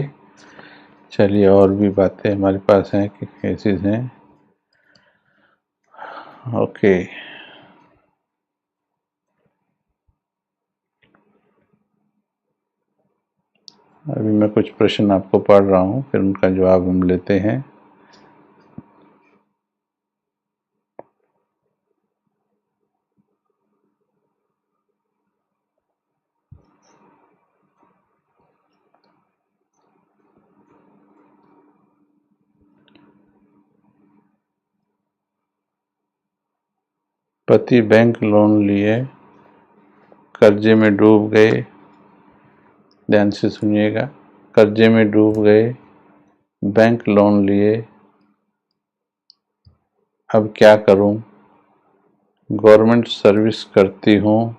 चलिए, और भी बातें हमारे पास हैं कि केसेस हैं। ओके, अभी मैं कुछ प्रश्न आपको पढ़ रहा हूँ, फिर उनका जवाब हम लेते हैं। पति बैंक लोन लिए कर्जे में डूब गए। ध्यान से सुनिएगा। कर्जे में डूब गए, बैंक लोन लिए, अब क्या करूं? गवर्नमेंट सर्विस करती हूं,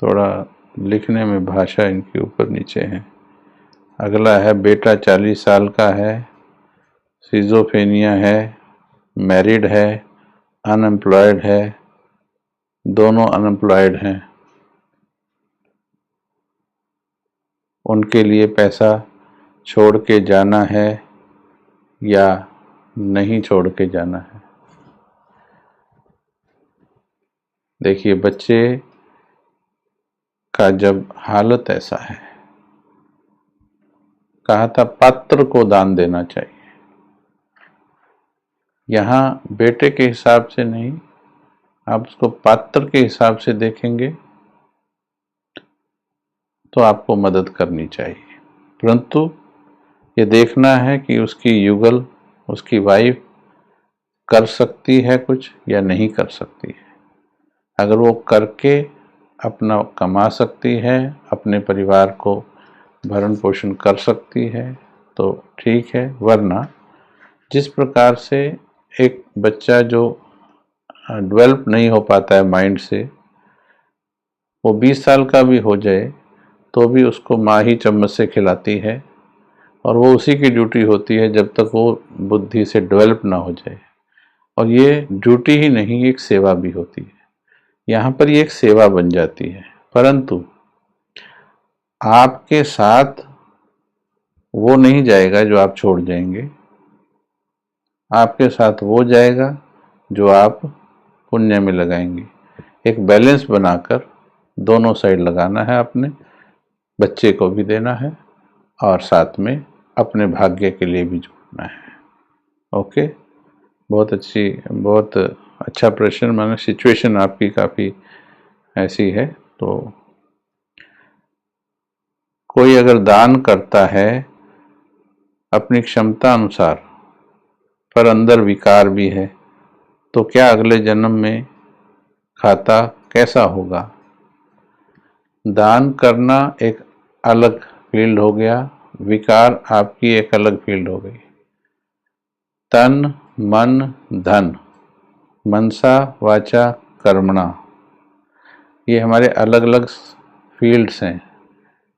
थोड़ा लिखने में भाषा इनके ऊपर नीचे है। अगला है बेटा 40 साल का है, सिजोफ्रेनिया है, मैरिड है, अनएम्प्लॉयड है, दोनों अनएम्प्लॉयड हैं। उनके लिए पैसा छोड़ के जाना है या नहीं छोड़ के जाना है? देखिए, बच्चे का जब हालत ऐसा है, कहा था पात्र को दान देना चाहिए। यहाँ बेटे के हिसाब से नहीं, आप उसको पात्र के हिसाब से देखेंगे तो आपको मदद करनी चाहिए, परंतु ये देखना है कि उसकी युगल, उसकी वाइफ कर सकती है कुछ या नहीं कर सकती है। अगर वो करके अपना कमा सकती है, अपने परिवार को भरण पोषण कर सकती है तो ठीक है, वरना जिस प्रकार से एक बच्चा जो डेवलप नहीं हो पाता है माइंड से, वो 20 साल का भी हो जाए तो भी उसको माँ ही चम्मच से खिलाती है और वो उसी की ड्यूटी होती है जब तक वो बुद्धि से डेवलप ना हो जाए। और ये ड्यूटी ही नहीं, एक सेवा भी होती है। यहाँ पर ये एक सेवा बन जाती है, परंतु आपके साथ वो नहीं जाएगा जो आप छोड़ जाएंगे, आपके साथ वो जाएगा जो आप पुण्य में लगाएंगे। एक बैलेंस बनाकर दोनों साइड लगाना है, अपने बच्चे को भी देना है और साथ में अपने भाग्य के लिए भी जोड़ना है। ओके, बहुत अच्छा प्रश्न, माने सिचुएशन आपकी काफ़ी ऐसी है। तो कोई अगर दान करता है अपनी क्षमता अनुसार पर अंदर विकार भी है, तो क्या अगले जन्म में खाता कैसा होगा? दान करना एक अलग फील्ड हो गया, विकार आपकी एक अलग फील्ड हो गई। तन मन धन, मनसा वाचा कर्मणा, ये हमारे अलग अलग फील्ड्स हैं।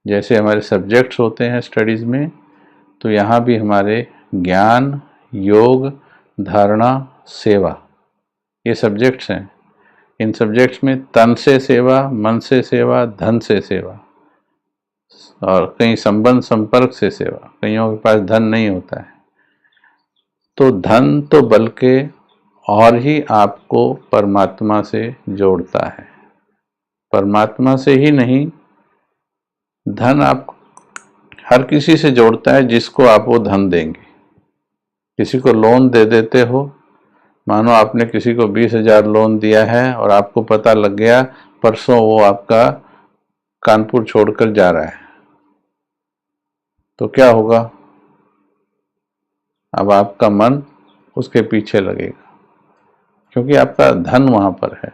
जैसे हमारे सब्जेक्ट्स होते हैं स्टडीज़ में, तो यहाँ भी हमारे ज्ञान, योग, धारणा, सेवा, ये सब्जेक्ट्स हैं। इन सब्जेक्ट्स में तन से सेवा, मन से सेवा, धन से सेवा, और कहीं संबंध संपर्क से सेवा। कईयों के पास धन नहीं होता है, तो धन तो बल्कि और ही आपको परमात्मा से जोड़ता है। परमात्मा से ही नहीं, धन आप हर किसी से जोड़ता है जिसको आप वो धन देंगे। किसी को लोन दे देते हो, मानो आपने किसी को 20,000 लोन दिया है और आपको पता लग गया परसों वो आपका कानपुर छोड़कर जा रहा है, तो क्या होगा? अब आपका मन उसके पीछे लगेगा, क्योंकि आपका धन वहाँ पर है।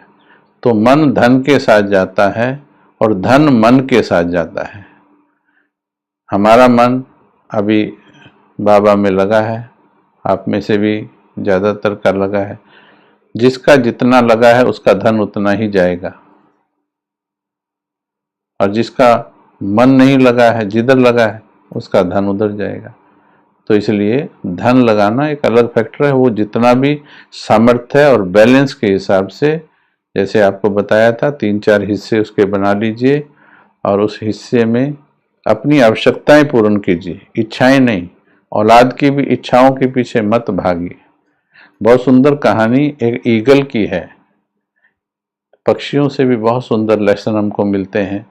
तो मन धन के साथ जाता है और धन मन के साथ जाता है। हमारा मन अभी बाबा में लगा है, आप में से भी ज़्यादातर का लगा है। जिसका जितना लगा है उसका धन उतना ही जाएगा, और जिसका मन नहीं लगा है, जिधर लगा है उसका धन उधर जाएगा। तो इसलिए धन लगाना एक अलग फैक्टर है। वो जितना भी सामर्थ्य और बैलेंस के हिसाब से, जैसे आपको बताया था, 3-4 हिस्से उसके बना लीजिए और उस हिस्से में अपनी आवश्यकताएं पूर्ण कीजिए, इच्छाएं नहीं। औलाद की भी इच्छाओं के पीछे मत भागिए। बहुत सुंदर कहानी एक ईगल की है। पक्षियों से भी बहुत सुंदर लेसन हमको मिलते हैं।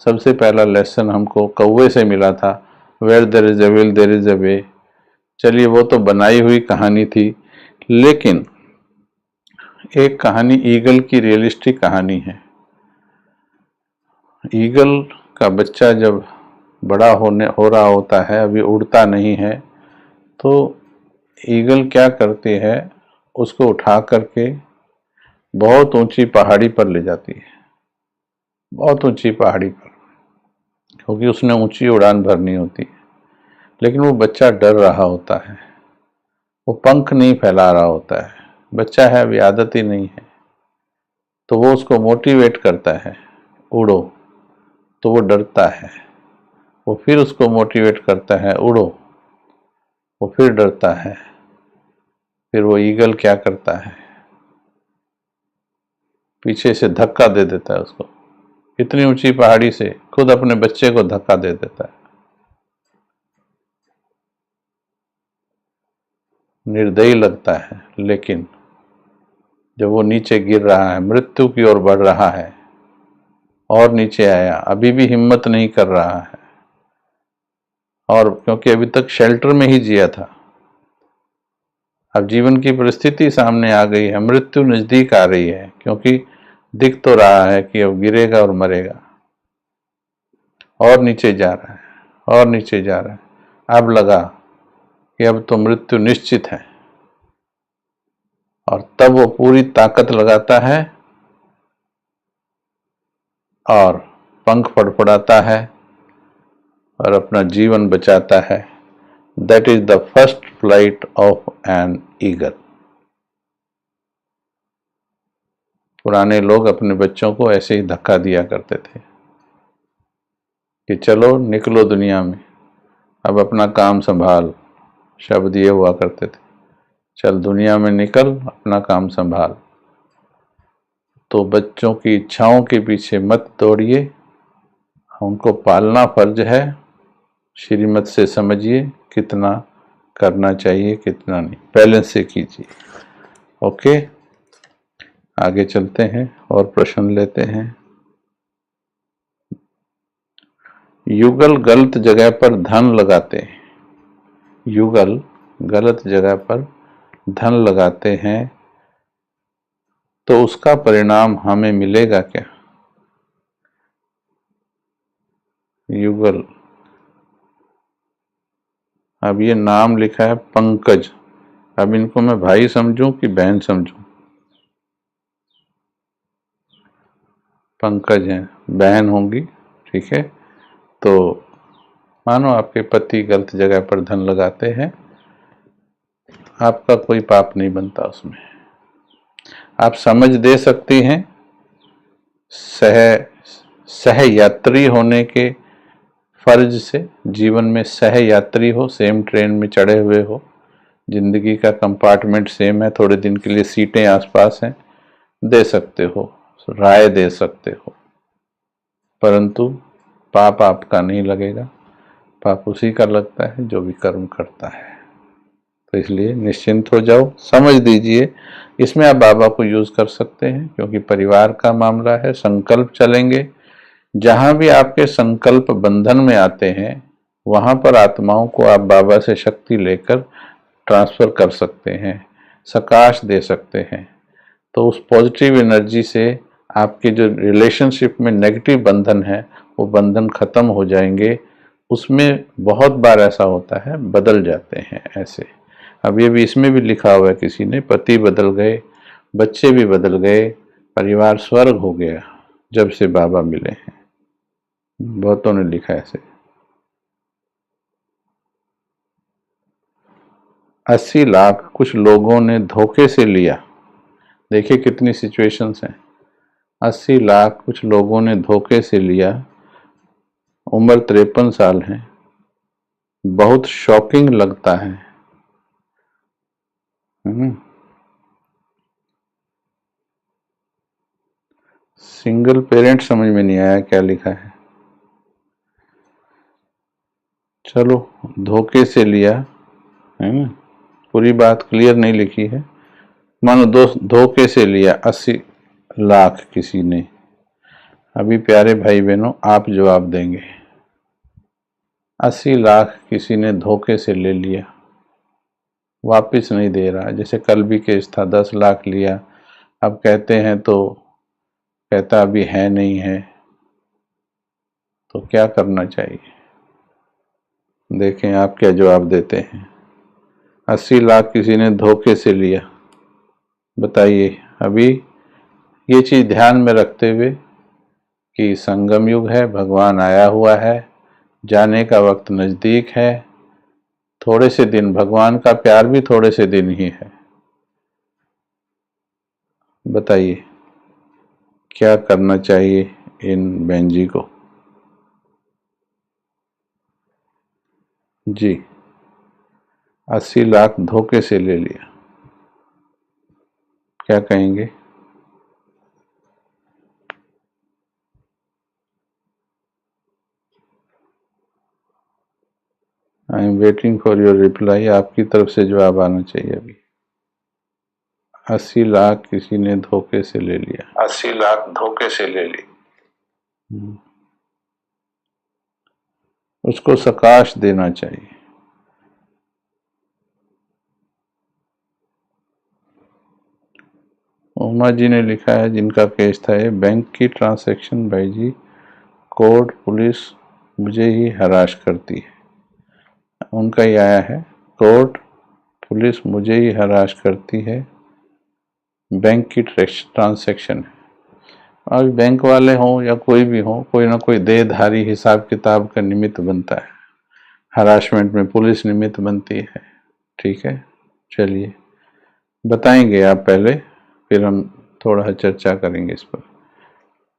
सबसे पहला लेसन हमको कौवे से मिला था, where there is a will there is a way. चलिए वो तो बनाई हुई कहानी थी, लेकिन एक कहानी ईगल की रियलिस्टिक कहानी है। ईगल का बच्चा जब बड़ा हो रहा होता है, अभी उड़ता नहीं है, तो ईगल क्या करती है, उसको उठा करके बहुत ऊंची पहाड़ी पर ले जाती है, बहुत ऊंची पहाड़ी पर, क्योंकि उसने ऊंची उड़ान भरनी होती है। लेकिन वो बच्चा डर रहा होता है, वो पंख नहीं फैला रहा होता है, बच्चा है, अभी आदत ही नहीं है। तो वो उसको मोटिवेट करता है, उड़ो, तो वो डरता है। वो फिर उसको मोटिवेट करता है, उड़ो, वो फिर डरता है। फिर वो ईगल क्या करता है, पीछे से धक्का दे देता है उसको, इतनी ऊंची पहाड़ी से खुद अपने बच्चे को धक्का दे देता है। निर्दयी लगता है, लेकिन जब वो नीचे गिर रहा है, मृत्यु की ओर बढ़ रहा है, और नीचे आया, अभी भी हिम्मत नहीं कर रहा है, और क्योंकि अभी तक शेल्टर में ही जिया था, अब जीवन की परिस्थिति सामने आ गई है, मृत्यु नजदीक आ रही है, क्योंकि दिख तो रहा है कि अब गिरेगा और मरेगा, और नीचे जा रहा है, और नीचे जा रहा है। अब लगा कि अब तो मृत्यु निश्चित है, और तब वो पूरी ताकत लगाता है और पंख फड़फड़ाता है और अपना जीवन बचाता है। That is the first flight of an eagle. पुराने लोग अपने बच्चों को ऐसे ही धक्का दिया करते थे कि चलो निकलो दुनिया में, अब अपना काम संभाल। शब्द ये हुआ करते थे, चल दुनिया में निकल, अपना काम संभाल। तो बच्चों की इच्छाओं के पीछे मत दौड़िए, उनको पालना फर्ज है। श्रीमत से समझिए कितना करना चाहिए, कितना नहीं, बैलेंस से कीजिए। ओके, आगे चलते हैं और प्रश्न लेते हैं। युगल गलत जगह पर धन लगाते हैं, युगल गलत जगह पर धन लगाते हैं, तो उसका परिणाम हमें मिलेगा क्या? युगल, अब ये नाम लिखा है पंकज, अब इनको मैं भाई समझूं कि बहन समझूं? पंकज हैं, बहन होंगी, ठीक है। तो मानो आपके पति गलत जगह पर धन लगाते हैं, आपका कोई पाप नहीं बनता उसमें। आप समझ दे सकती हैं, सह यात्री होने के फर्ज से, जीवन में सह यात्री हो, सेम ट्रेन में चढ़े हुए हो, जिंदगी का कंपार्टमेंट सेम है, थोड़े दिन के लिए सीटें आसपास हैं, दे सकते हो, राय दे सकते हो, परंतु पाप आपका नहीं लगेगा। पाप उसी का लगता है जो भी कर्म करता है। तो इसलिए निश्चिंत हो जाओ, समझ दीजिए। इसमें आप बाबा को यूज कर सकते हैं, क्योंकि परिवार का मामला है, संकल्प चलेंगे। जहां भी आपके संकल्प बंधन में आते हैं, वहां पर आत्माओं को आप बाबा से शक्ति लेकर ट्रांसफर कर सकते हैं, सकाश दे सकते हैं। तो उस पॉजिटिव एनर्जी से आपके जो रिलेशनशिप में नेगेटिव बंधन है, वो बंधन खत्म हो जाएंगे। उसमें बहुत बार ऐसा होता है, बदल जाते हैं ऐसे। अब ये भी इसमें भी लिखा हुआ है किसी ने, पति बदल गए, बच्चे भी बदल गए, परिवार स्वर्ग हो गया जब से बाबा मिले हैं। बहुतों ने लिखा ऐसे। 80 लाख कुछ लोगों ने धोखे से लिया। देखिए कितनी सिचुएशंस हैं। 80 लाख कुछ लोगों ने धोखे से लिया, उम्र 53 साल है। बहुत शॉकिंग लगता है। सिंगल पेरेंट समझ में नहीं आया क्या लिखा है। चलो, धोखे से लिया है, पूरी बात क्लियर नहीं लिखी है, मानो धोखे से लिया 80 लाख किसी ने। अभी प्यारे भाई बहनों आप जवाब देंगे। 80 लाख किसी ने धोखे से ले लिया, वापस नहीं दे रहा। जैसे कल भी केस था, 10 लाख लिया, अब कहते हैं तो कहता अभी है नहीं है, तो क्या करना चाहिए? देखें आप क्या जवाब देते हैं। 80 लाख किसी ने धोखे से लिया, बताइए। अभी ये चीज ध्यान में रखते हुए कि संगम युग है, भगवान आया हुआ है, जाने का वक्त नजदीक है, थोड़े से दिन, भगवान का प्यार भी थोड़े से दिन ही है। बताइए क्या करना चाहिए इन बहन जी को? जी, 80 लाख धोखे से ले लिया, क्या कहेंगे? I am waiting for your reply. आपकी तरफ से जवाब आना चाहिए अभी। 80 लाख किसी ने धोखे से ले लिया। 80 लाख धोखे से ले ली। उसको सकाश देना चाहिए। उमा जी ने लिखा है, जिनका केस था ये, बैंक की ट्रांसैक्शन भाई जी, कोर्ट पुलिस मुझे ही हराश करती है। उनका ही आया है, कोर्ट पुलिस मुझे ही हराश करती है, बैंक की ट्रांसैक्शन है। अब बैंक वाले हों या कोई भी हो, कोई ना कोई देहधारी हिसाब किताब का निमित्त बनता है। हरासमेंट में पुलिस निमित्त बनती है। ठीक है, चलिए बताएंगे आप पहले, फिर हम थोड़ा चर्चा करेंगे इस पर।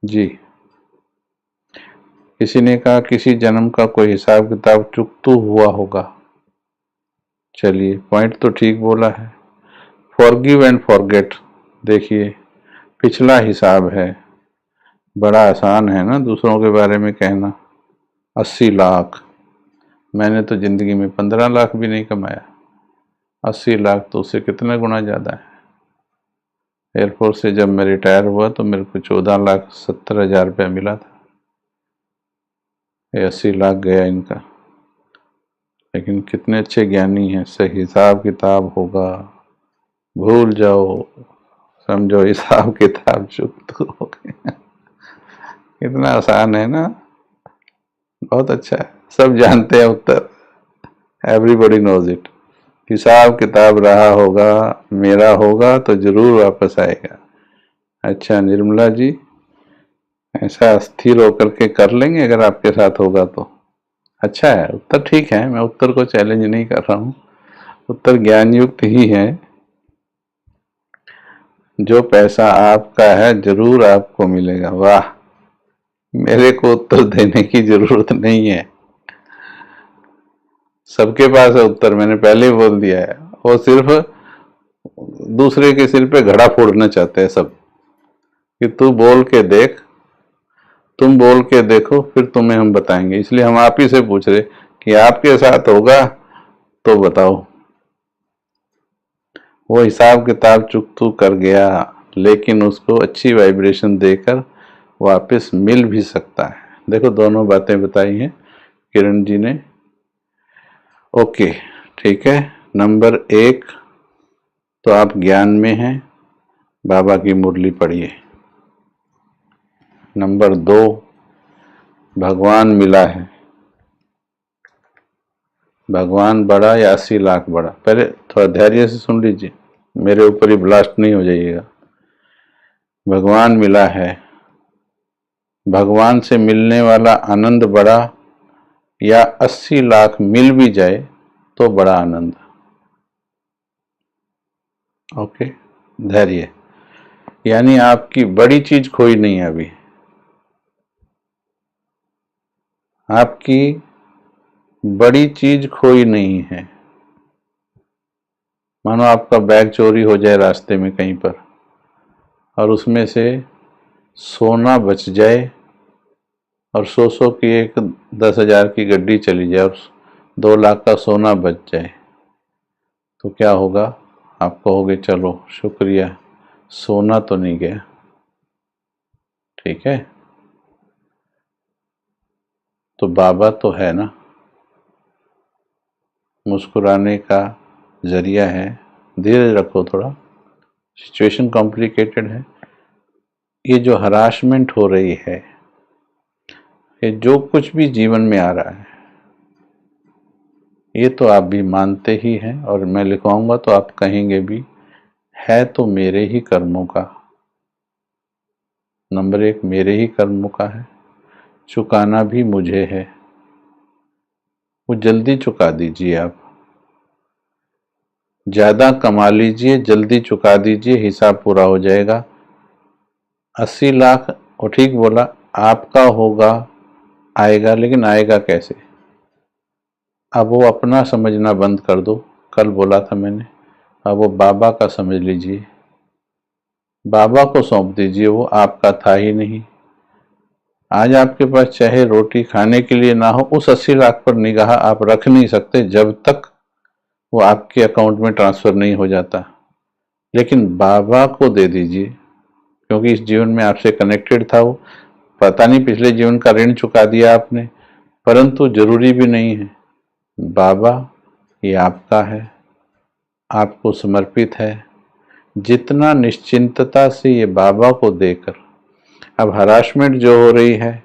जी, किसी ने कहा किसी जन्म का कोई हिसाब किताब चूक तो हुआ होगा। चलिए, पॉइंट तो ठीक बोला है। फॉरगिव एंड फॉरगेट, देखिए पिछला हिसाब है, बड़ा आसान है ना दूसरों के बारे में कहना। 80 लाख, मैंने तो जिंदगी में 15 लाख भी नहीं कमाया, 80 लाख तो उससे कितना गुना ज़्यादा है। एयरफोर्स से जब मैं रिटायर हुआ तो मेरे को 14,70,000 रुपया मिला था। ये 80 लाख गया इनका। लेकिन कितने अच्छे ज्ञानी हैं, सही हिसाब किताब होगा, भूल जाओ, समझो हिसाब किताब चुप हो गया। कितना आसान है ना, बहुत अच्छा है, सब जानते हैं उत्तर, एवरीबॉडी नोज इट। हिसाब किताब रहा होगा, मेरा होगा तो जरूर वापस आएगा। अच्छा निर्मला जी, ऐसा स्थिर होकर के कर लेंगे अगर आपके साथ होगा तो। अच्छा है, उत्तर ठीक है, मैं उत्तर को चैलेंज नहीं कर रहा हूँ, उत्तर ज्ञान युक्त ही है। जो पैसा आपका है जरूर आपको मिलेगा। वाह, मेरे को उत्तर देने की जरूरत नहीं है, सबके पास है उत्तर, मैंने पहले ही बोल दिया है। वो सिर्फ दूसरे के सिर पे घड़ा फोड़ना चाहते हैं सब, कि तू बोल के देख, तुम बोल के देखो, फिर तुम्हें हम बताएंगे। इसलिए हम आप ही से पूछ रहे कि आपके साथ होगा तो बताओ। वो हिसाब किताब चुक तो कर गया, लेकिन उसको अच्छी वाइब्रेशन देकर वापस मिल भी सकता है। देखो दोनों बातें बताई हैं किरण जी ने। ओके, ठीक है। नंबर 1 तो आप ज्ञान में हैं, बाबा की मुरली पढ़िए। नंबर 2, भगवान मिला है। भगवान बड़ा या 80 लाख बड़ा? पहले थोड़ा धैर्य से सुन लीजिए, मेरे ऊपर ही ब्लास्ट नहीं हो जाइएगा। भगवान मिला है, भगवान से मिलने वाला आनंद बड़ा या 80 लाख मिल भी जाए तो बड़ा आनंद? ओके, धैर्य, यानी आपकी बड़ी चीज खोई नहीं है अभी। आपकी बड़ी चीज खोई नहीं है। मानो आपका बैग चोरी हो जाए रास्ते में कहीं पर, और उसमें से सोना बच जाए, और 100 की एक 10,000 की गड्डी चली जाए और 2 लाख का सोना बच जाए, तो क्या होगा? आप कहोगे चलो शुक्रिया, सोना तो नहीं गया, ठीक है। तो बाबा तो है ना, मुस्कुराने का जरिया है। धीरे रखो थोड़ा, सिचुएशन कॉम्प्लिकेटेड है। ये जो हरासमेंट हो रही है, ये जो कुछ भी जीवन में आ रहा है, ये तो आप भी मानते ही हैं, और मैं लिखवाऊंगा तो आप कहेंगे भी, है तो मेरे ही कर्मों का। नंबर एक, मेरे ही कर्मों का है, चुकाना भी मुझे है। वो जल्दी चुका दीजिए, आप ज़्यादा कमा लीजिए, जल्दी चुका दीजिए, हिसाब पूरा हो जाएगा। 80 लाख, वो ठीक बोला, आपका होगा, आएगा, लेकिन आएगा कैसे? अब वो अपना समझना बंद कर दो, कल बोला था मैंने। अब वो बाबा का समझ लीजिए, बाबा को सौंप दीजिए, वो आपका था ही नहीं। आज आपके पास चाहे रोटी खाने के लिए ना हो, उस 80 लाख पर निगाह आप रख नहीं सकते जब तक वो आपके अकाउंट में ट्रांसफर नहीं हो जाता। लेकिन बाबा को दे दीजिए, क्योंकि इस जीवन में आपसे कनेक्टेड था वो। पता नहीं पिछले जीवन का ऋण चुका दिया आपने, परंतु जरूरी भी नहीं है। बाबा ये आपका है, आपको समर्पित है। जितना निश्चिंतता से ये बाबा को देकर, अब हरासमेंट जो हो रही है,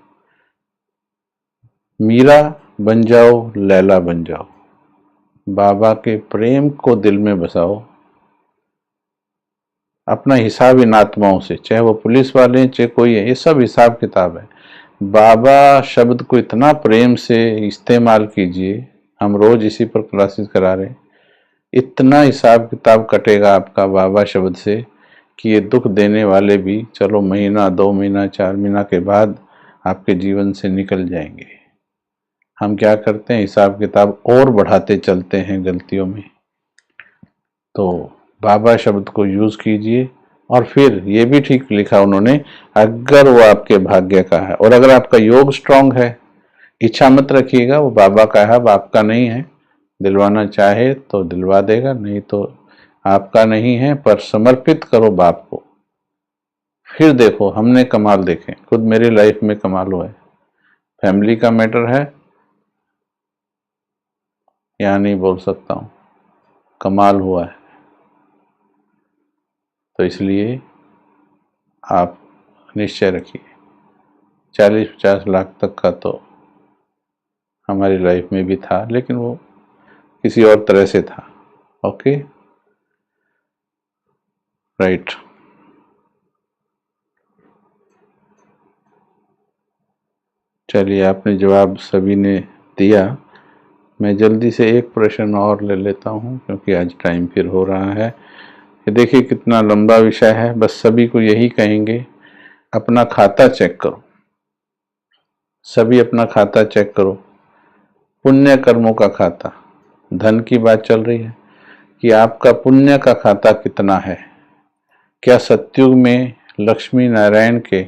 मीरा बन जाओ, लैला बन जाओ, बाबा के प्रेम को दिल में बसाओ। अपना हिसाब इन आत्माओं से, चाहे वो पुलिस वाले हैं चाहे कोई है, ये सब हिसाब किताब है। बाबा शब्द को इतना प्रेम से इस्तेमाल कीजिए, हम रोज इसी पर क्लासेस करा रहे हैं। इतना हिसाब किताब कटेगा आपका बाबा शब्द से कि ये दुख देने वाले भी चलो महीना 2 महीना 4 महीना के बाद आपके जीवन से निकल जाएंगे। हम क्या करते हैं, हिसाब किताब और बढ़ाते चलते हैं गलतियों में। तो बाबा शब्द को यूज कीजिए। और फिर ये भी ठीक लिखा उन्होंने, अगर वो आपके भाग्य का है और अगर आपका योग स्ट्रांग है, इच्छा मत रखिएगा, वो बाबा का है, अब आपका नहीं है। दिलवाना चाहे तो दिलवा देगा, नहीं तो आपका नहीं है, पर समर्पित करो बाप को। फिर देखो, हमने कमाल देखे, खुद मेरी लाइफ में कमाल हुआ है। फैमिली का मैटर है या नहीं बोल सकता हूँ, कमाल हुआ है। तो इसलिए आप निश्चय रखिए, 40-50 लाख तक का तो हमारी लाइफ में भी था, लेकिन वो किसी और तरह से था। Okay, right. चलिए, आपने जवाब सभी ने दिया। मैं जल्दी से एक प्रश्न और ले लेता हूँ, क्योंकि आज टाइम फिर हो रहा है। ये देखिए कितना लंबा विषय है, बस सभी को यही कहेंगे, अपना खाता चेक करो। सभी अपना खाता चेक करो, पुण्य कर्मों का खाता। धन की बात चल रही है कि आपका पुण्य का खाता कितना है। क्या सतयुग में लक्ष्मी नारायण के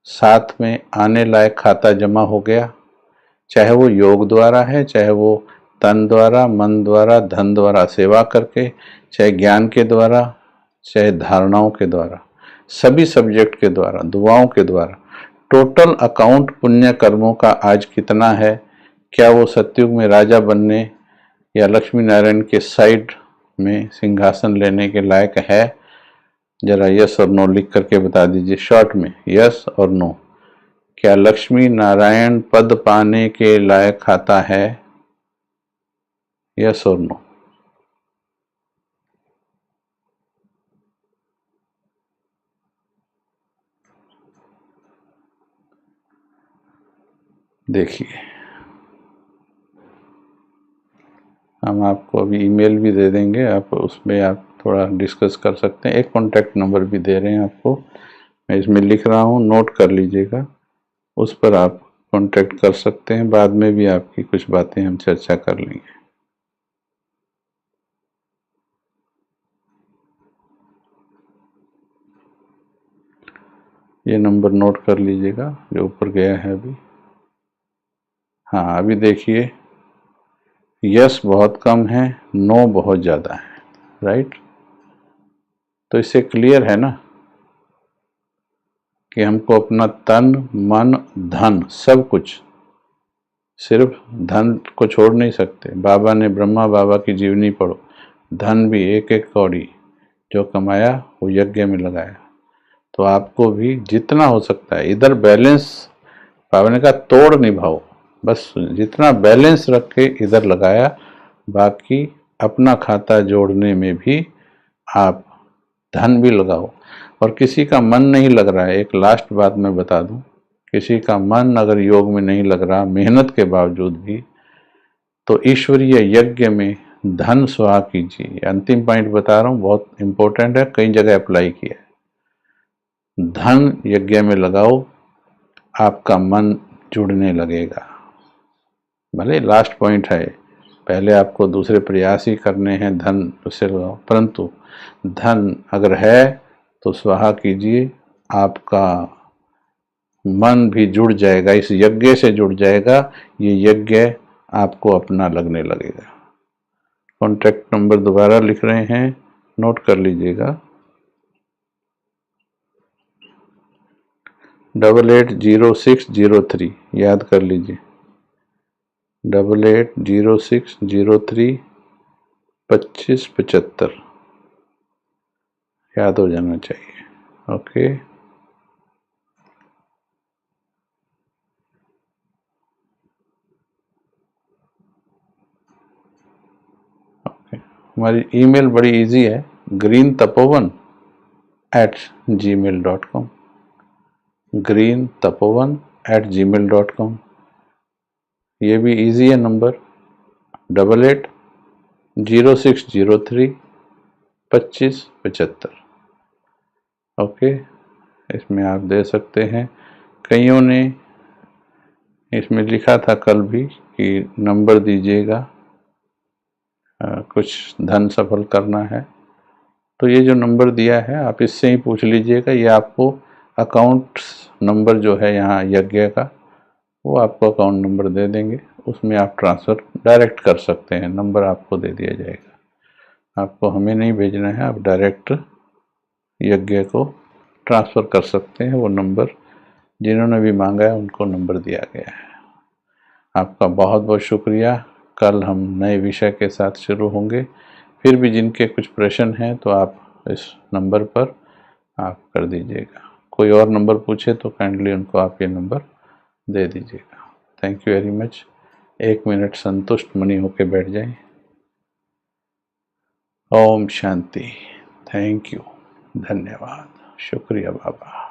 साथ में आने लायक खाता जमा हो गया? चाहे वो योग द्वारा है, चाहे वो तन द्वारा, मन द्वारा, धन द्वारा सेवा करके, चाहे ज्ञान के द्वारा, चाहे धारणाओं के द्वारा, सभी सब्जेक्ट के द्वारा, दुआओं के द्वारा, टोटल अकाउंट पुण्य कर्मों का आज कितना है? क्या वो सतयुग में राजा बनने या लक्ष्मी नारायण के साइड में सिंहासन लेने के लायक है? जरा यस और नो लिख करके बता दीजिए, शॉर्ट में यस और नो। क्या लक्ष्मी नारायण पद पाने के लायक खाता है? यस और नो। देखिए, हम आपको अभी ईमेल भी दे देंगे, आप उसमें आप थोड़ा डिस्कस कर सकते हैं। एक कॉन्टैक्ट नंबर भी दे रहे हैं आपको, मैं इसमें लिख रहा हूँ, नोट कर लीजिएगा। उस पर आप कॉन्टैक्ट कर सकते हैं, बाद में भी आपकी कुछ बातें हम चर्चा कर लेंगे। ये नंबर नोट कर लीजिएगा जो ऊपर गया है अभी। हाँ, अभी देखिए, यस बहुत कम है, नो बहुत ज़्यादा है, राइट। तो इससे क्लियर है ना कि हमको अपना तन, मन, धन सब कुछ, सिर्फ धन को छोड़ नहीं सकते। बाबा ने, ब्रह्मा बाबा की जीवनी पढ़ो, धन भी एक एक कौड़ी जो कमाया वो यज्ञ में लगाया। तो आपको भी जितना हो सकता है इधर बैलेंस, बाबा ने कहा तोड़ निभाओ, बस जितना बैलेंस रख के इधर लगाया, बाकी अपना खाता जोड़ने में भी आप धन भी लगाओ। और किसी का मन नहीं लग रहा है, एक लास्ट बात मैं बता दूं, किसी का मन अगर योग में नहीं लग रहा मेहनत के बावजूद भी, तो ईश्वरीय यज्ञ में धन स्वाहा कीजिए। अंतिम पॉइंट बता रहा हूँ, बहुत इंपॉर्टेंट है, कई जगह अप्लाई किया है। धन यज्ञ में लगाओ, आपका मन जुड़ने लगेगा। भले लास्ट पॉइंट है, पहले आपको दूसरे प्रयास ही करने हैं, धन उससे लगाओ, परंतु धन अगर है तो स्वाहा कीजिए, आपका मन भी जुड़ जाएगा, इस यज्ञ से जुड़ जाएगा, ये यज्ञ आपको अपना लगने लगेगा। कॉन्टैक्ट नंबर दोबारा लिख रहे हैं, नोट कर लीजिएगा, 880603, याद कर लीजिए, 8806032575, याद हो जाना चाहिए। ओके, हमारी ईमेल बड़ी इजी है, greentapovan@gmail.com, greentapovan@gmail.com। ये भी इजी है नंबर, 8806032575। ओके, इसमें आप दे सकते हैं। कईयों ने इसमें लिखा था कल भी कि नंबर दीजिएगा, कुछ धन सफल करना है, तो ये जो नंबर दिया है आप इससे ही पूछ लीजिएगा। ये आपको अकाउंट नंबर जो है यहाँ यज्ञ का, वो आपको अकाउंट नंबर दे देंगे, उसमें आप ट्रांसफ़र डायरेक्ट कर सकते हैं, नंबर आपको दे दिया जाएगा। आपको हमें नहीं भेजना है, आप डायरेक्ट यज्ञ को ट्रांसफ़र कर सकते हैं। वो नंबर जिन्होंने भी मांगा है उनको नंबर दिया गया है। आपका बहुत बहुत शुक्रिया। कल हम नए विषय के साथ शुरू होंगे। फिर भी जिनके कुछ प्रश्न हैं तो आप इस नंबर पर आप कर दीजिएगा। कोई और नंबर पूछे तो काइंडली उनको आप ये नंबर दे दीजिएगा। Thank you very much. 1 minute संतुष्ट मनी होके बैठ जाएं। ओम शांति। थैंक यू, धन्यवाद, शुक्रिया बाबा।